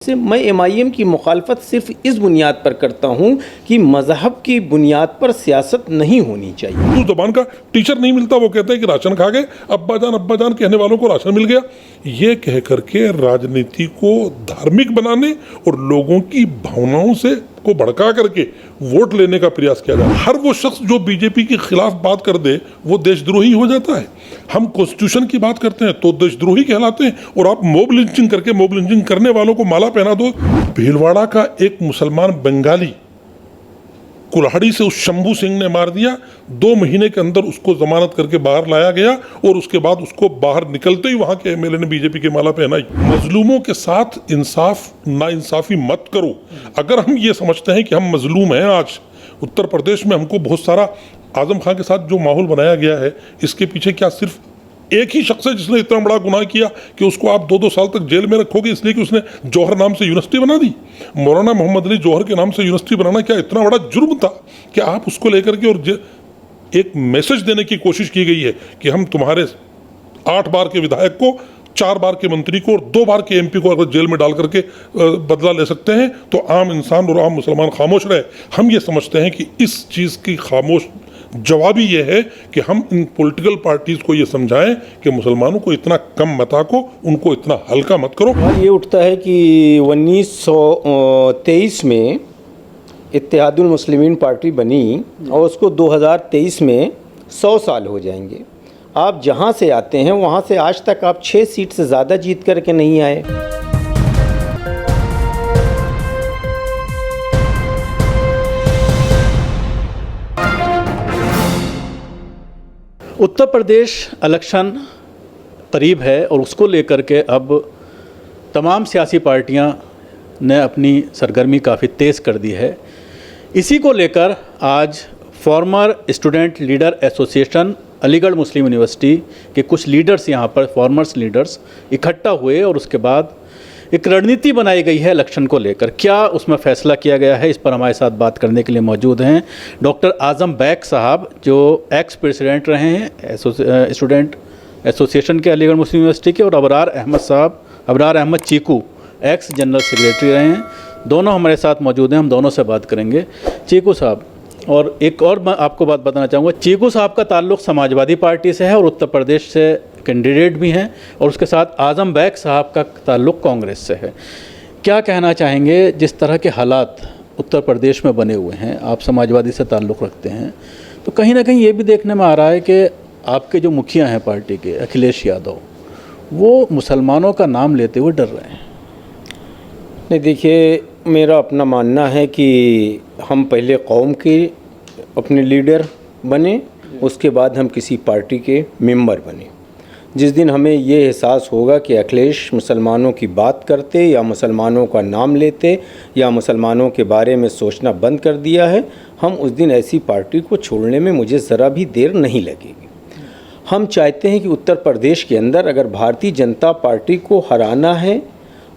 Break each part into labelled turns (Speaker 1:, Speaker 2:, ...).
Speaker 1: से। मैं MIM की मुखालफत सिर्फ इस बुनियाद पर करता हूँ कि मज़हब की बुनियाद पर सियासत नहीं होनी चाहिए।
Speaker 2: उर्दू ज़बान का टीचर नहीं मिलता, वो कहते हैं कि राशन खा गए, अब्बा जान कहने वालों को राशन मिल गया। ये कह करके राजनीति को धार्मिक बनाने और लोगों की भावनाओं से को भड़का करके वोट लेने का प्रयास किया जाए। हर वो शख्स जो बीजेपी के खिलाफ बात कर दे वो देशद्रोही हो जाता है। हम कॉन्स्टिट्यूशन की बात करते हैं तो देशद्रोही कहलाते हैं, और आप मॉब लिंचिंग करके मॉब लिंचिंग करने वालों को माला पहना दो। भीलवाड़ा का एक मुसलमान बंगाली कुल्हाड़ी से उस शंभू सिंह ने मार दिया। 2 महीने के अंदर उसको जमानत करके बाहर लाया गया, और उसके बाद उसको बाहर निकलते ही वहां के MLA ने बीजेपी की माला पहनाई। मजलूमों के साथ इंसाफ नाइंसाफी मत करो। अगर हम ये समझते हैं कि हम मजलूम हैं, आज उत्तर प्रदेश में हमको बहुत सारा आजम खान के साथ जो माहौल बनाया गया है, इसके पीछे क्या सिर्फ एक ही शख्स है जिसने इतना बड़ा गुनाह किया कि उसको आप 2-2 साल तक जेल में रखोगे इसलिए कि उसने जौहर नाम से यूनिवर्सिटी बना दी? मौलाना मोहम्मद अली जौहर के नाम से यूनिवर्सिटी बनाना क्या इतना बड़ा जुर्म था कि आप उसको लेकर के और एक मैसेज देने की कोशिश की गई है कि हम तुम्हारे 8 बार के विधायक को, 4 बार के मंत्री को और 2 बार के MP को अगर जेल में डाल करके बदला ले सकते हैं तो आम इंसान और आम मुसलमान खामोश रहे। हम ये समझते हैं कि इस चीज़ की खामोश जवाब ही ये है कि हम इन पॉलिटिकल पार्टीज को ये समझाएं कि मुसलमानों को इतना कम मत आको, उनको इतना हल्का मत करो।
Speaker 1: ये उठता है कि 1923 में इत्तेहादुल मुस्लिमीन पार्टी बनी और उसको 2023 में 100 साल हो जाएंगे। आप जहां से आते हैं वहां से आज तक आप 6 सीट से ज़्यादा जीत करके नहीं आए।
Speaker 3: उत्तर प्रदेश इलेक्शन करीब है और उसको लेकर के अब तमाम सियासी पार्टियां ने अपनी सरगर्मी काफ़ी तेज़ कर दी है। इसी को लेकर आज former student leader association Aligarh Muslim University के कुछ लीडर्स यहाँ पर फॉर्मर्स लीडर्स इकट्ठा हुए और उसके बाद एक रणनीति बनाई गई है इलेक्शन को लेकर। क्या उसमें फ़ैसला किया गया है, इस पर हमारे साथ बात करने के लिए मौजूद हैं डॉक्टर आज़म बैग साहब, जो एक्स प्रेसिडेंट रहे हैं स्टूडेंट एसोसिएशन के अलीगढ़ मुस्लिम यूनिवर्सिटी के, और अबरार अहमद साहब, अबरार अहमद चीकू, एक्स जनरल सेक्रेटरी रहे हैं। दोनों हमारे साथ मौजूद हैं, हम दोनों से बात करेंगे। चीकू साहब, और एक और मैं आपको बात बताना चाहूँगा, चीकू साहब का ताल्लुक़ समाजवादी पार्टी से है और उत्तर प्रदेश से कैंडिडेट भी हैं, और उसके साथ आज़म बैग साहब का ताल्लुक़ कांग्रेस से है। क्या कहना चाहेंगे, जिस तरह के हालात उत्तर प्रदेश में बने हुए हैं, आप समाजवादी से ताल्लुक़ रखते हैं, तो कहीं ना कहीं ये भी देखने में आ रहा है कि आपके जो मुखिया हैं पार्टी के, अखिलेश यादव, वो मुसलमानों का नाम लेते हुए डर रहे हैं।
Speaker 1: नहीं, देखिए, मेरा अपना मानना है कि हम पहले कौम के अपने लीडर बने, उसके बाद हम किसी पार्टी के मेंबर बने। जिस दिन हमें ये एहसास होगा कि अखिलेश मुसलमानों की बात करते या मुसलमानों का नाम लेते या मुसलमानों के बारे में सोचना बंद कर दिया है, हम उस दिन ऐसी पार्टी को छोड़ने में मुझे ज़रा भी देर नहीं लगेगी। हम चाहते हैं कि उत्तर प्रदेश के अंदर अगर भारतीय जनता पार्टी को हराना है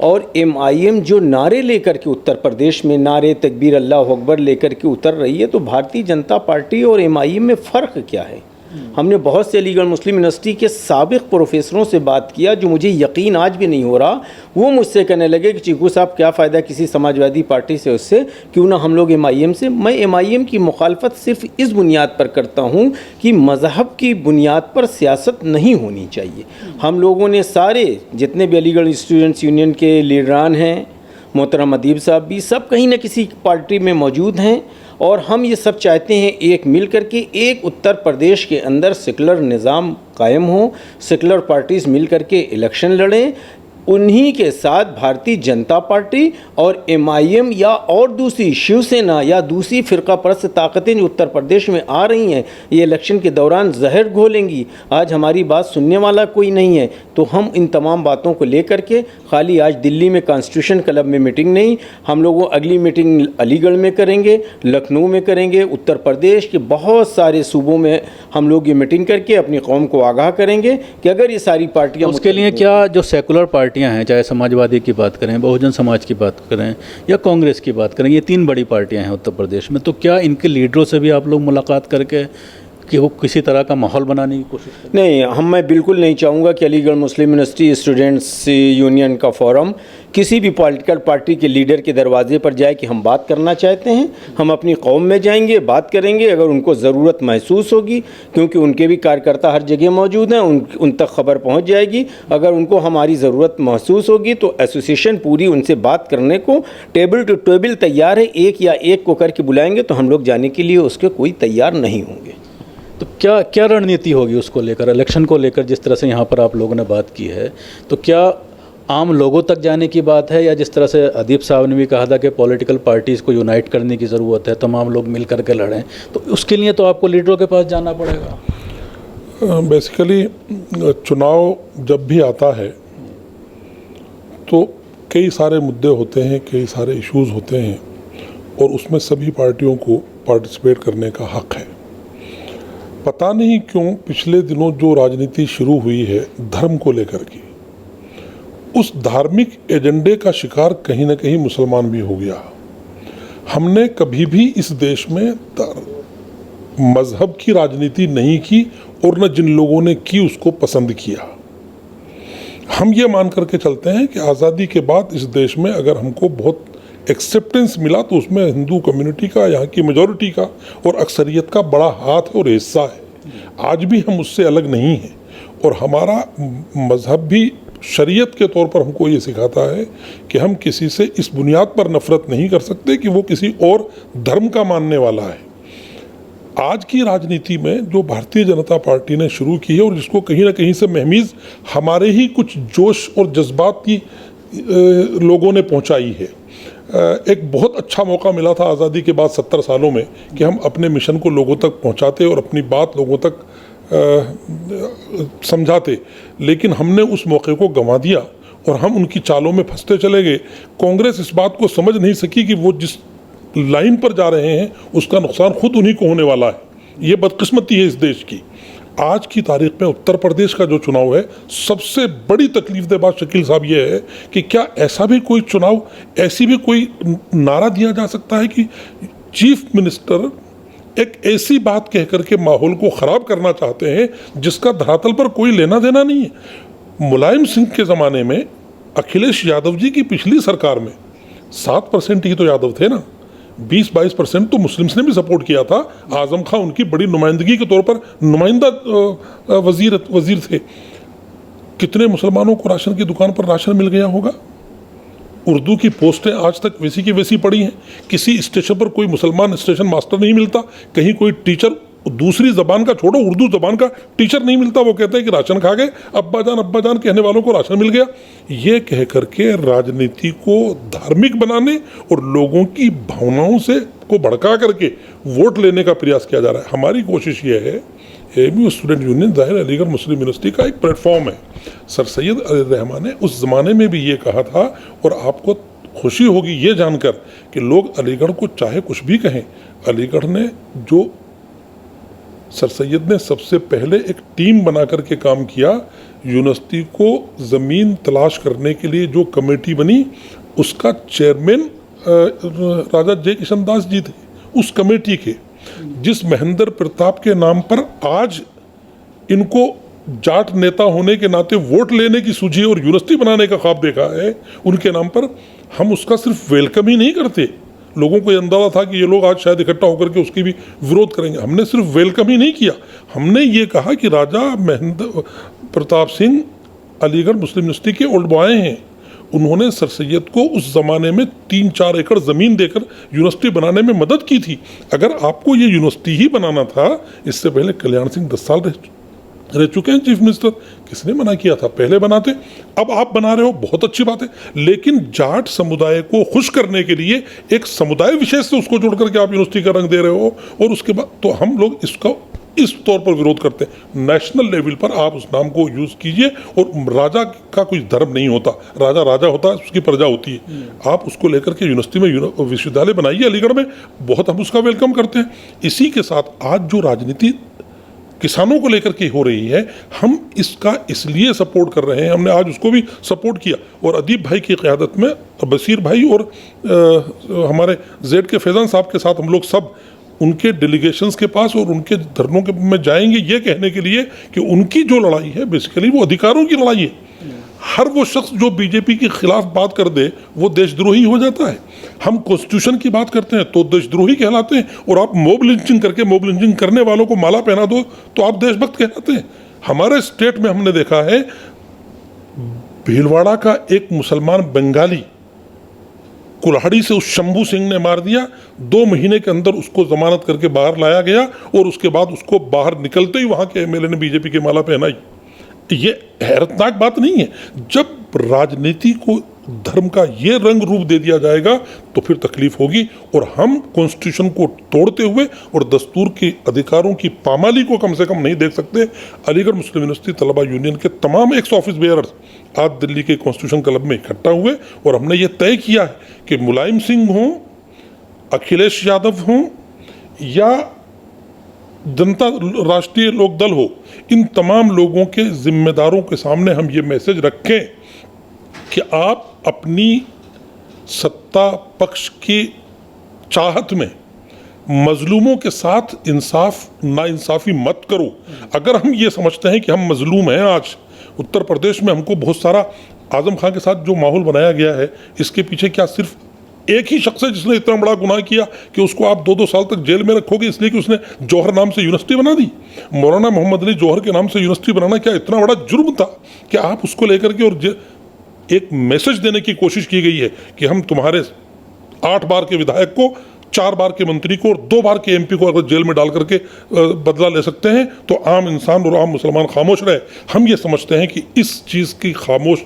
Speaker 1: और MIM जो नारे लेकर के उत्तर प्रदेश में नारे तकबीर अल्लाह अकबर लेकर के उतर रही है, तो भारतीय जनता पार्टी और MIM में फ़र्क क्या है? हमने बहुत से अलीगढ़ मुस्लिम यूनिवर्सिटी के साबिक़ प्रोफेसरों से बात किया, जो मुझे यकीन आज भी नहीं हो रहा। वो मुझसे कहने लगे कि चीकू साहब, क्या फ़ायदा किसी समाजवादी पार्टी से, उससे क्यों ना हम लोग MIM से। मैं MIM की मुखालफत सिर्फ इस बुनियाद पर करता हूँ कि मज़हब की बुनियाद पर सियासत नहीं होनी चाहिए। हम लोगों ने सारे जितने भी अलीगढ़ स्टूडेंट्स यूनियन के लीडरान हैं, मोहतरम अदीब साहब भी, सब कहीं ना किसी पार्टी में मौजूद हैं, और हम ये सब चाहते हैं एक मिल कर के एक उत्तर प्रदेश के अंदर सेकुलर निज़ाम कायम हो, सेकुलर पार्टीज़ मिल कर के इलेक्शन लड़ें। उन्हीं के साथ भारतीय जनता पार्टी और MIM या और दूसरी शिवसेना या दूसरी फ़िरका परस्त ताकतें जो उत्तर प्रदेश में आ रही हैं, ये इलेक्शन के दौरान जहर घोलेंगी। आज हमारी बात सुनने वाला कोई नहीं है, तो हम इन तमाम बातों को लेकर के खाली आज दिल्ली में कॉन्स्टिट्यूशन क्लब में मीटिंग नहीं, हम लोगों अगली मीटिंग अलीगढ़ में करेंगे, लखनऊ में करेंगे, उत्तर प्रदेश के बहुत सारे सूबों में हम लोग ये मीटिंग करके अपनी कौम को आगाह करेंगे कि अगर ये सारी पार्टियाँ,
Speaker 3: उसके लिए क्या जो सेकुलर पार्टियां हैं, चाहे समाजवादी की बात करें, बहुजन समाज की बात करें या कांग्रेस की बात करें, ये 3 बड़ी पार्टियां हैं उत्तर प्रदेश में, तो क्या इनके लीडरों से भी आप लोग मुलाकात करके कि वो किसी तरह का माहौल बनाने की कोशिश करें?
Speaker 1: नहीं, मैं बिल्कुल नहीं चाहूँगा कि Aligarh Muslim university students union का फोरम किसी भी पॉलिटिकल पार्टी के लीडर के दरवाजे पर जाए कि हम बात करना चाहते हैं, हम अपनी कौम में जाएंगे, बात करेंगे। अगर उनको ज़रूरत महसूस होगी, क्योंकि उनके भी कार्यकर्ता हर जगह मौजूद हैं, उन तक खबर पहुंच जाएगी। अगर उनको हमारी ज़रूरत महसूस होगी तो एसोसिएशन पूरी उनसे बात करने को टेबल टू टेबल तैयार है। एक या एक को करके बुलाएंगे तो हम लोग जाने के लिए उसके कोई तैयार नहीं होंगे।
Speaker 3: तो क्या क्या रणनीति होगी उसको लेकर, इलेक्शन को लेकर? जिस तरह से यहाँ पर आप लोगों ने बात की है, तो क्या आम लोगों तक जाने की बात है, या जिस तरह से अदीप साहब ने भी कहा था कि पॉलिटिकल पार्टीज़ को यूनाइट करने की ज़रूरत है, तमाम लोग मिल करके लड़ें, तो उसके लिए तो आपको लीडरों के पास जाना पड़ेगा?
Speaker 2: बेसिकली चुनाव जब भी आता है तो कई सारे मुद्दे होते हैं, कई सारे इश्यूज़ होते हैं, और उसमें सभी पार्टियों को पार्टिसिपेट करने का हक है। पता नहीं क्यों पिछले दिनों जो राजनीति शुरू हुई है धर्म को लेकर की, उस धार्मिक एजेंडे का शिकार कहीं ना कहीं मुसलमान भी हो गया। हमने कभी भी इस देश में मजहब की राजनीति नहीं की, और न जिन लोगों ने की उसको पसंद किया। हम ये मान करके चलते हैं कि आज़ादी के बाद इस देश में अगर हमको बहुत एक्सेप्टेंस मिला तो उसमें हिंदू कम्युनिटी का, यहाँ की मेजॉरिटी का और अक्सरियत का बड़ा हाथ और हिस्सा है। आज भी हम उससे अलग नहीं हैं, और हमारा मजहब भी शरीयत के तौर पर हमको ये सिखाता है कि हम किसी से इस बुनियाद पर नफरत नहीं कर सकते कि वो किसी और धर्म का मानने वाला है। आज की राजनीति में जो भारतीय जनता पार्टी ने शुरू की है, और जिसको कहीं ना कहीं से महमीज हमारे ही कुछ जोश और जज्बात की लोगों ने पहुंचाई है। एक बहुत अच्छा मौका मिला था आज़ादी के बाद 70 सालों में कि हम अपने मिशन को लोगों तक पहुंचाते और अपनी बात लोगों तक समझाते, लेकिन हमने उस मौके को गंवा दिया और हम उनकी चालों में फंसते चले गए। कांग्रेस इस बात को समझ नहीं सकी कि वो जिस लाइन पर जा रहे हैं उसका नुकसान खुद उन्हीं को होने वाला है। ये बदकिस्मती है इस देश की। आज की तारीख में उत्तर प्रदेश का जो चुनाव है, सबसे बड़ी तकलीफ दे बात शकील साहब ये है कि क्या ऐसा भी कोई चुनाव, ऐसी भी कोई नारा दिया जा सकता है कि चीफ मिनिस्टर एक ऐसी बात कह करके माहौल को ख़राब करना चाहते हैं जिसका धरातल पर कोई लेना देना नहीं है। मुलायम सिंह के ज़माने में अखिलेश यादव जी की पिछली सरकार में 7% ही तो यादव थे ना, 20-22% तो मुस्लिम्स ने भी सपोर्ट किया था। आजम खां उनकी बड़ी नुमाइंदगी के तौर पर नुमाइंदा वजीर थे। कितने मुसलमानों को राशन की दुकान पर राशन मिल गया होगा? उर्दू की पोस्टें आज तक वैसी की वैसी पड़ी हैं। किसी स्टेशन पर कोई मुसलमान स्टेशन मास्टर नहीं मिलता, कहीं कोई टीचर दूसरी ज़बान का छोड़ो, उर्दू ज़बान का टीचर नहीं मिलता। वो कहते हैं कि राशन खा गए, अब्बा जान कहने वालों को राशन मिल गया। ये कह करके राजनीति को धार्मिक बनाने और लोगों की भावनाओं से को भड़का करके वोट लेने का प्रयास किया जा रहा है। हमारी कोशिश ये है, AMU स्टूडेंट यूनियन ज़ाहिर अलीगढ़ मुस्लिम यूनिवर्सिटी का एक प्लेटफॉर्म है। सर सैयद अली रहमान ने उस ज़माने में भी ये कहा था, और आपको खुशी होगी ये जानकर कि लोग अलीगढ़ को चाहे कुछ भी कहें, अलीगढ़ ने जो सर सैयद ने सबसे पहले एक टीम बना करके काम किया, यूनिवर्सिटी को ज़मीन तलाश करने के लिए जो कमेटी बनी उसका चेयरमैन राजा जय किशन दास जी थे। उस कमेटी के जिस महेंद्र प्रताप के नाम पर आज इनको जाट नेता होने के नाते वोट लेने की सूझी और यूनिवर्सिटी बनाने का ख्वाब देखा है, उनके नाम पर हम उसका सिर्फ वेलकम ही नहीं करते। लोगों को अंदाजा था कि ये लोग आज शायद इकट्ठा होकर के उसकी भी विरोध करेंगे। हमने सिर्फ वेलकम ही नहीं किया, हमने ये कहा कि राजा महेंद्र प्रताप सिंह अलीगढ़ मुस्लिम यूनिवर्सिटी के ओल्ड बॉय हैं। उन्होंने सर सैयद को उस ज़माने में 3-4 एकड़ ज़मीन देकर यूनिवर्सिटी बनाने में मदद की थी। अगर आपको ये यूनिवर्सिटी ही बनाना था, इससे पहले कल्याण सिंह 10 साल रह चुके हैं चीफ मिनिस्टर, किसने मना किया था? पहले बनाते। अब आप बना रहे हो, बहुत अच्छी बात है, लेकिन जाट समुदाय को खुश करने के लिए एक समुदाय विशेष से उसको जोड़ करके आप यूनिवर्सिटी का रंग दे रहे हो, और उसके बाद तो हम लोग इसका इस तौर पर विरोध करते हैं। नेशनल लेवल पर आप उस नाम को यूज़ कीजिए, और राजा का कोई धर्म नहीं होता, राजा राजा होता है, उसकी प्रजा होती है। आप उसको लेकर के यूनिवर्सिटी में विश्वविद्यालय बनाइए अलीगढ़ में, बहुत हम उसका वेलकम करते हैं। इसी के साथ आज जो राजनीति किसानों को लेकर के हो रही है, हम इसका इसलिए सपोर्ट कर रहे हैं, हमने आज उसको भी सपोर्ट किया, और अदीब भाई की क़यादत में बशीर भाई और हमारे जेड के फैज़ान साहब के साथ हम लोग सब उनके डेलीगेशंस के पास और उनके धरनों के में जाएंगे, ये कहने के लिए कि उनकी जो लड़ाई है बेसिकली वो अधिकारों की लड़ाई है। हर वो शख्स जो बीजेपी के खिलाफ बात कर दे वो देशद्रोही हो जाता है। हम कॉन्स्टिट्यूशन की बात करते हैं तो देशद्रोही कहलाते हैं, और आप मॉब लिंचिंग करके मॉब लिंचिंग करने वालों को माला पहना दो तो आप देशभक्त कहलाते हैं। हमारे स्टेट में हमने देखा है, भीलवाड़ा का एक मुसलमान बंगाली कुल्हाड़ी से उस शंभू सिंह ने मार दिया, 2 महीने के अंदर उसको जमानत करके बाहर लाया गया, और उसके बाद उसको बाहर निकलते ही वहां के एमएलए ने बीजेपी की माला पहनाई। ये हैरतनाक बात नहीं है? जब राजनीति को धर्म का ये रंग रूप दे दिया जाएगा तो फिर तकलीफ होगी, और हम कॉन्स्टिट्यूशन को तोड़ते हुए और दस्तूर के अधिकारों की पामाली को कम से कम नहीं देख सकते। अलीगढ़ मुस्लिम यूनिवर्सिटी तलबा यूनियन के तमाम एक्स ऑफिस बेयरर्स आज दिल्ली के कॉन्स्टिट्यूशन क्लब में इकट्ठा हुए, और हमने ये तय किया है कि मुलायम सिंह हों, अखिलेश यादव हों या जनता राष्ट्रीय लोकदल हो, इन तमाम लोगों के जिम्मेदारों के सामने हम ये मैसेज रखें कि आप अपनी सत्ता पक्ष की चाहत में मजलूमों के साथ इंसाफ नाइंसाफ़ी मत करो। अगर हम ये समझते हैं कि हम मजलूम हैं, आज उत्तर प्रदेश में हमको बहुत सारा आजम खान के साथ जो माहौल बनाया गया है, इसके पीछे क्या सिर्फ एक ही शख्स है जिसने इतना बड़ा गुनाह किया कि उसको आप 2-2 साल तक जेल में रखोगे इसलिए कि उसने जौहर नाम से यूनिवर्सिटी बना दी? मौलाना मोहम्मद अली जौहर के नाम से यूनिवर्सिटी बनाना क्या इतना बड़ा जुर्म था कि आप उसको लेकर के और एक मैसेज देने की कोशिश की गई है कि हम तुम्हारे 8 बार के विधायक को, 4 बार के मंत्री को और 2 बार के एमपी को अगर जेल में डाल करके बदला ले सकते हैं तो आम इंसान और आम मुसलमान खामोश रहे। हम ये समझते हैं कि इस चीज़ की खामोश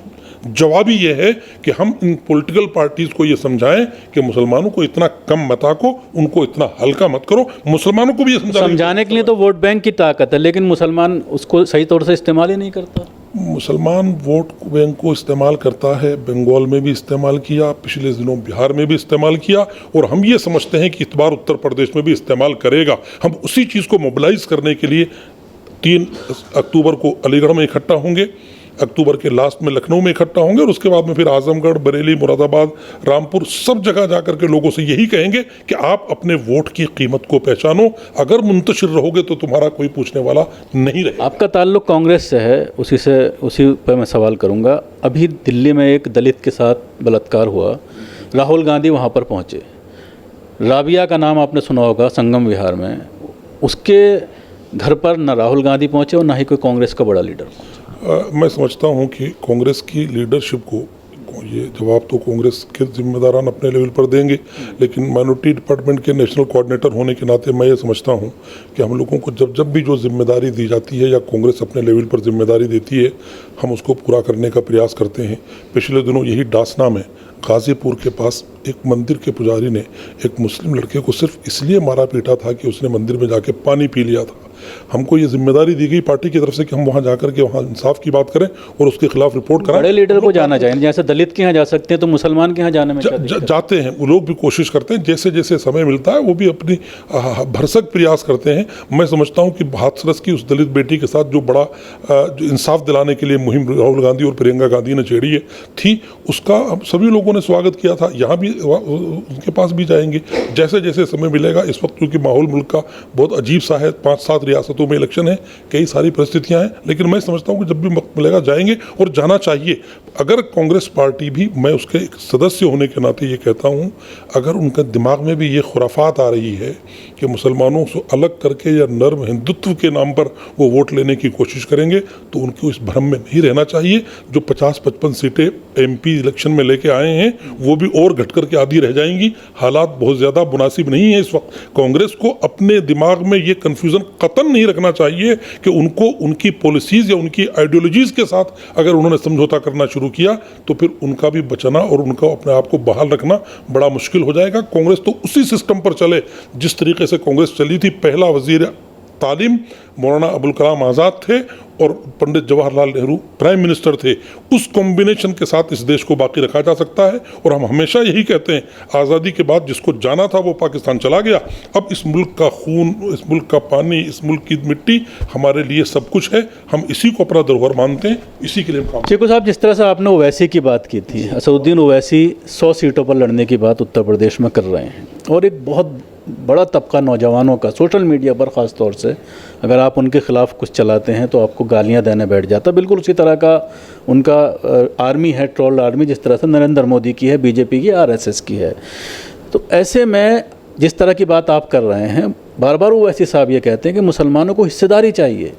Speaker 2: जवाब ही ये है कि हम इन पॉलिटिकल पार्टीज को ये समझाएं कि मुसलमानों को इतना कम मत आको, उनको इतना हल्का मत करो। मुसलमानों को भी ये
Speaker 3: समझाने के लिए तो वोट बैंक की ताकत है, लेकिन मुसलमान उसको सही तौर से इस्तेमाल ही नहीं करता।
Speaker 2: मुसलमान वोट बैंक को इस्तेमाल करता है, बंगाल में भी इस्तेमाल किया, पिछले दिनों बिहार में भी इस्तेमाल किया, और हम ये समझते हैं कि इस बार उत्तर प्रदेश में भी इस्तेमाल करेगा। हम उसी चीज़ को मोबिलाइज करने के लिए 3 अक्टूबर को अलीगढ़ में इकट्ठा होंगे, अक्टूबर के लास्ट में लखनऊ में इकट्ठा होंगे, और उसके बाद में फिर आजमगढ़, बरेली, मुरादाबाद, रामपुर, सब जगह जाकर के लोगों से यही कहेंगे कि आप अपने वोट की कीमत को पहचानो। अगर मुंतशिर रहोगे तो तुम्हारा कोई पूछने वाला नहीं रहेगा।
Speaker 3: आपका ताल्लुक कांग्रेस से है, उसी पर मैं सवाल करूंगा। अभी दिल्ली में एक दलित के साथ बलात्कार हुआ, राहुल गांधी वहां पर पहुंचे। राबिया का नाम आपने सुना होगा, संगम विहार में, उसके घर पर न राहुल गांधी पहुंचे और ना ही कोई कांग्रेस का बड़ा लीडर पहुंचा।
Speaker 2: मैं समझता हूं कि कांग्रेस की लीडरशिप को ये जवाब तो कांग्रेस के जिम्मेदारान अपने लेवल पर देंगे, लेकिन माइनॉरिटी डिपार्टमेंट के नेशनल कोऑर्डिनेटर होने के नाते मैं ये समझता हूं कि हम लोगों को जब भी जो जिम्मेदारी दी जाती है या कांग्रेस अपने लेवल पर जिम्मेदारी देती है, हम उसको पूरा करने का प्रयास करते हैं। पिछले दिनों यही डासना में गाज़ीपुर के पास एक मंदिर के पुजारी ने एक मुस्लिम लड़के को सिर्फ इसलिए मारा पीटा था कि उसने मंदिर में जाके पानी पी लिया था। हमको ये जिम्मेदारी दी गई पार्टी की तरफ से कि हम वहाँ जाकर के वहाँ इंसाफ की बात करें और उसके खिलाफ रिपोर्ट कराएं।
Speaker 3: बड़े लीडर को जाना चाहिए, जैसे दलित के यहाँ जा सकते हैं तो मुसलमान के यहाँ जाने में
Speaker 2: जाते हैं। वो लोग भी कोशिश करते हैं, जैसे जैसे समय मिलता है वो भी अपनी भरसक प्रयास करते हैं। मैं समझता हूँ कि हाथरस की उस दलित बेटी के साथ जो बड़ा जो इंसाफ दिलाने के लिए मुहिम राहुल गांधी और प्रियंका गांधी ने छेड़ी थी, उसका सभी लोगों ने स्वागत किया था। यहाँ भी उनके पास भी जाएंगे जैसे जैसे समय मिलेगा। इस वक्त क्योंकि माहौल मुल्क का बहुत अजीब सा है, 5-7 रियासतों में इलेक्शन है, कई सारी परिस्थितियां हैं, लेकिन मैं समझता हूं कि जब भी वक्त मिलेगा जाएंगे और जाना चाहिए। अगर कांग्रेस पार्टी भी, मैं उसके एक सदस्य होने के नाते ये कहता हूं, अगर उनके दिमाग में भी ये खुराफात आ रही है कि मुसलमानों से अलग करके या नर्म हिंदुत्व के नाम पर वो वोट लेने की कोशिश करेंगे, तो उनको इस भ्रम में नहीं रहना चाहिए। जो 50-55 सीटें एमपी इलेक्शन में लेके आए हैं वो भी और घट करके आधी रह जाएंगी। हालात बहुत ज़्यादा मुनासिब नहीं है इस वक्त। कांग्रेस को अपने दिमाग में ये कन्फ्यूज़न कतन नहीं रखना चाहिए कि उनको उनकी पॉलिसीज़ या उनकी आइडियोलॉजीज़ के साथ अगर उन्होंने समझौता करना शुरू किया तो फिर उनका भी बचना और उनका अपने आप को बहाल रखना बड़ा मुश्किल हो जाएगा। कांग्रेस तो उसी सिस्टम पर चले जिस तरीके से कांग्रेस चली थी। पहला वजीर तालीम मौलाना अबुल कलाम आज़ाद थे और पंडित जवाहरलाल नेहरू प्राइम मिनिस्टर थे। उस कॉम्बिनेशन के साथ इस देश को बाकी रखा जा सकता है। और हम हमेशा यही कहते हैं, आज़ादी के बाद जिसको जाना था वो पाकिस्तान चला गया। अब इस मुल्क का खून, इस मुल्क का पानी, इस मुल्क की मिट्टी हमारे लिए सब कुछ है। हम इसी को अपना धरोहर मानते हैं, इसी के लिए हम काम।
Speaker 3: चीकू साहब, जिस तरह से आपने ओवैसी की बात की थी, असदुद्दीन ओवैसी 100 सीटों पर लड़ने की बात उत्तर प्रदेश में कर रहे हैं और एक बहुत बड़ा तबका नौजवानों का सोशल मीडिया पर ख़ास तौर से अगर आप उनके ख़िलाफ़ कुछ चलाते हैं तो आपको गालियां देने बैठ जाता है। बिल्कुल उसी तरह का उनका आर्मी है, ट्रोल आर्मी, जिस तरह से नरेंद्र मोदी की है, बीजेपी की, आरएसएस की है। तो ऐसे में जिस तरह की बात आप कर रहे हैं, बार बार ओवैसी साहब ये कहते हैं कि मुसलमानों को हिस्सेदारी चाहिए,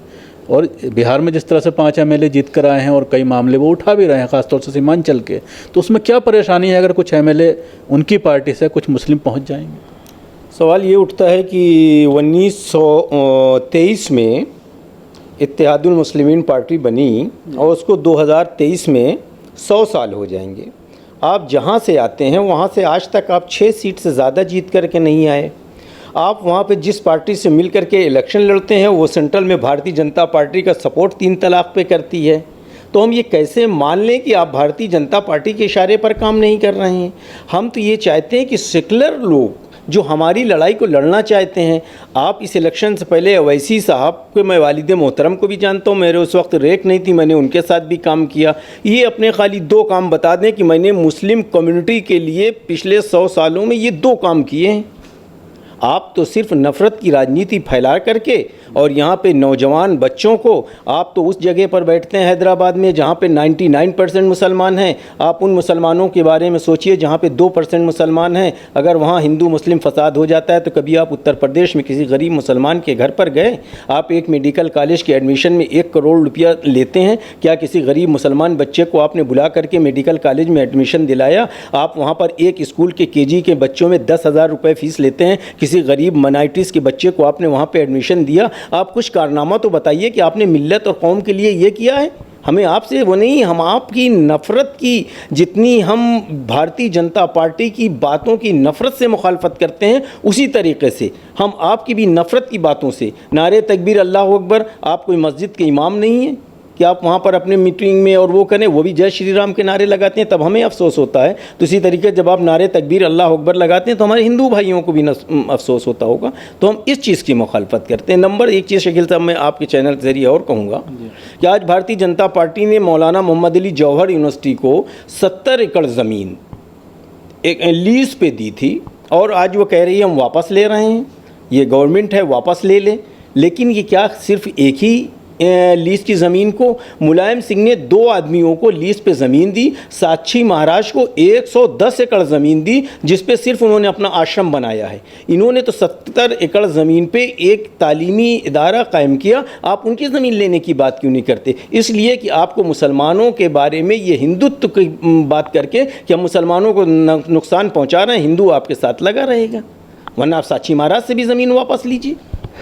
Speaker 3: और बिहार में जिस तरह से 5 एमएलए जीत कर आए हैं और कई मामले वो उठा भी रहे हैं, ख़ासतौर से सीमांचल के, तो उसमें क्या परेशानी है अगर कुछ एमएलए उनकी पार्टी से कुछ मुस्लिम पहुंच जाएंगे?
Speaker 1: सवाल ये उठता है कि 1923 में इत्तेहादुल मुस्लिमीन पार्टी बनी और उसको 2023 में 100 साल हो जाएंगे। आप जहाँ से आते हैं वहाँ से आज तक आप 6 सीट से ज़्यादा जीत करके नहीं आए। आप वहाँ पे जिस पार्टी से मिल करके इलेक्शन लड़ते हैं वो सेंट्रल में भारतीय जनता पार्टी का सपोर्ट 3 तलाक पे करती है। तो हम ये कैसे मान लें कि आप भारतीय जनता पार्टी के इशारे पर काम नहीं कर रहे हैं? हम तो ये चाहते हैं कि सेकुलर लोग जो हमारी लड़ाई को लड़ना चाहते हैं। आप इस इलेक्शन से पहले अवैसी साहब को, मैं वालिद मोहतरम को भी जानता हूँ, मेरे उस वक्त रेक नहीं थी, मैंने उनके साथ भी काम किया। ये अपने खाली 2 काम बता दें कि मैंने मुस्लिम कम्युनिटी के लिए पिछले 100 सालों में ये 2 काम किए हैं। आप तो सिर्फ नफ़रत की राजनीति फैला करके और यहाँ पे नौजवान बच्चों को, आप तो उस जगह पर बैठते हैं हैदराबाद में जहाँ पे 99% मुसलमान हैं। आप उन मुसलमानों के बारे में सोचिए जहाँ पे 2% मुसलमान हैं। अगर वहाँ हिंदू मुस्लिम फसाद हो जाता है तो कभी आप उत्तर प्रदेश में किसी गरीब मुसलमान के घर पर गए? आप एक मेडिकल कॉलेज के एडमिशन में 1 करोड़ रुपया लेते हैं, क्या किसी गरीब मुसलमान बच्चे को आपने बुला करके मेडिकल कॉलेज में एडमिशन दिलाया? आप वहाँ पर एक स्कूल के KG के बच्चों में 10,000 रुपये फ़ीस लेते हैं, किसी गरीब माइनॉरिटीज़ के बच्चे को आपने वहाँ पे एडमिशन दिया? आप कुछ कारनामा तो बताइए कि आपने मिल्लत और कौम के लिए ये किया है। हमें आपसे वो नहीं, हम आपकी नफ़रत की, जितनी हम भारतीय जनता पार्टी की बातों की नफ़रत से मुखालफत करते हैं उसी तरीके से हम आपकी भी नफ़रत की बातों से, नारे तकबीर अल्लाह अकबर, आप कोई मस्जिद के इमाम नहीं हैं कि आप वहाँ पर अपने मीटिंग में और वो करें, वो भी जय श्री राम के नारे लगाते हैं, तब हमें अफसोस होता है। तो इसी तरीके जब आप नारे तकबीर अल्लाह अकबर लगाते हैं तो हमारे हिंदू भाइयों को भी अफसोस होता होगा। तो हम इस चीज़ की मुखालफत करते हैं। नंबर 1 चीज़ शकील साहब मैं आपके चैनल के जरिए और कहूँगा कि आज भारतीय जनता पार्टी ने मौलाना मोहम्मद अली जौहर यूनिवर्सिटी को 70 एकड़ ज़मीन एक लीज पे दी थी और आज वो कह रही है हम वापस ले रहे हैं, ये गवर्नमेंट है वापस ले ले। लेकिन ये क्या सिर्फ एक ही लीज की ज़मीन को? मुलायम सिंह ने 2 आदमियों को लीज पे ज़मीन दी, साक्षी महाराज को 110 एकड़ ज़मीन दी जिस पे सिर्फ उन्होंने अपना आश्रम बनाया है। इन्होंने तो 70 एकड़ ज़मीन पे एक तालीमी इदारा कायम किया। आप उनकी ज़मीन लेने की बात क्यों नहीं करते? इसलिए कि आपको मुसलमानों के बारे में ये हिंदुत्व की बात करके कि हम मुसलमानों को नुकसान पहुँचा रहे हैं, हिंदू आपके साथ लगा रहेगा, वरना आप साक्षी महाराज से भी ज़मीन वापस लीजिए।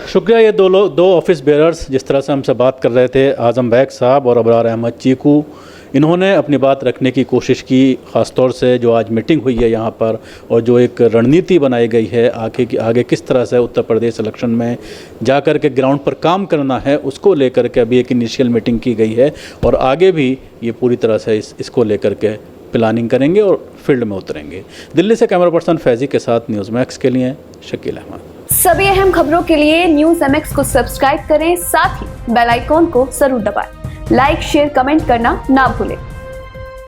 Speaker 3: शुक्रिया। ये 2 ऑफिस बेयरर्स जिस तरह से हमसे बात कर रहे थे, आज़म बैग साहब और अबरार अहमद चीकू, इन्होंने अपनी बात रखने की कोशिश की। ख़ास तौर से जो आज मीटिंग हुई है यहाँ पर और जो एक रणनीति बनाई गई है आगे किस तरह से उत्तर प्रदेश इलेक्शन में जा कर के ग्राउंड पर काम करना है, उसको लेकर के अभी एक इनिशियल मीटिंग की गई है और आगे भी ये पूरी तरह से इसको लेकर के प्लानिंग करेंगे और फील्ड में उतरेंगे। दिल्ली से कैमरा पर्सन फैजी के साथ न्यूज़ मैक्स के लिए शकील अहमद।
Speaker 4: सभी अहम खबरों के लिए न्यूज़ MX को सब्सक्राइब करें, साथ ही बेल आइकॉन को जरूर दबाएं। लाइक, शेयर, कमेंट करना ना भूलें।